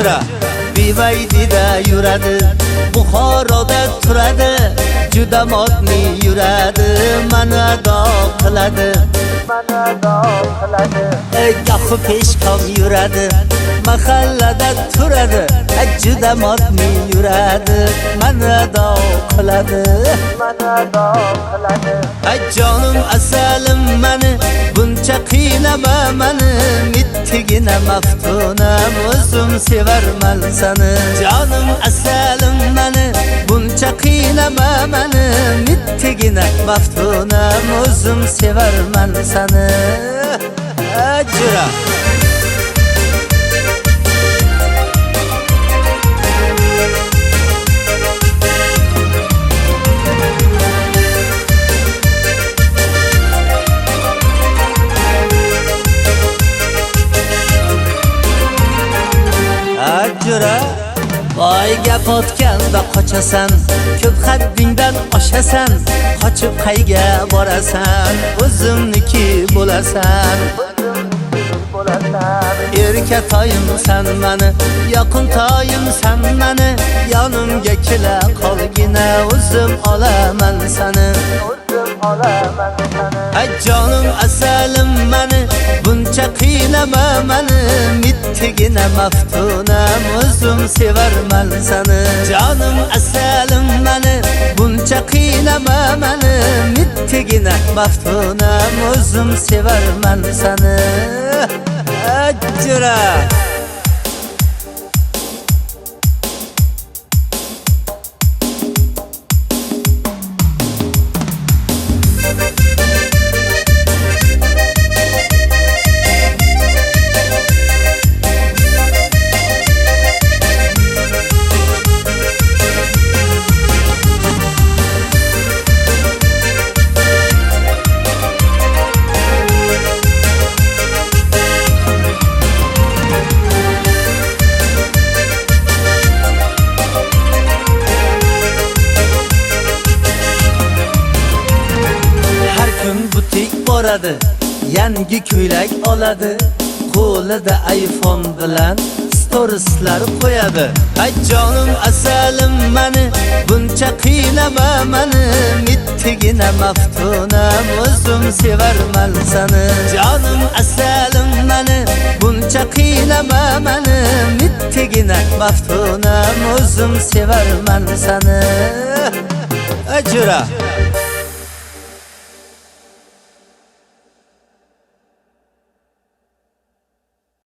ajra Bivaydida yuradi, Buxoroda turadi, juda modniy yuradi, mani ado qiladi. Gohi peshkom yuradi, mahallada turadi, juda modniy yuradi, mani ado qiladi. Jonim asalim mani, buncha qiynama mani, mittigina maftunam, o'zim sevarman sani. Jonim asalim mani, buncha qiynama mani, mittigina maftunam, o'zim sevarman sani. Ajra ajra voy gap otganda qochasan, ko'p haddingdan oshasan, qochib qayga borasan, o'zimniki bo'lasan. Erka toyimsan mani, yaqin toyimsan mani, yonimga kela qolgina, o'zim olaman sani. Jonim asalim mani, buncha qiynama mani, mittigina maftunam, o'zim sevarman sani. Jonim asalim mani, buncha qiynama mani, mittigina maftunam, o'zim sevarman sani. Ajra boradi, yangi ko'ylak oladi, qo'lida iPhone bilan storieslar qo'yadi. Jonim asalim mani, buncha qiynama mani, mittigina maftunam, o'zim sevarman sani. Jonim asalim mani, buncha qiynama mani, mittigina maftunam, o'zim sevarman sani. Ajra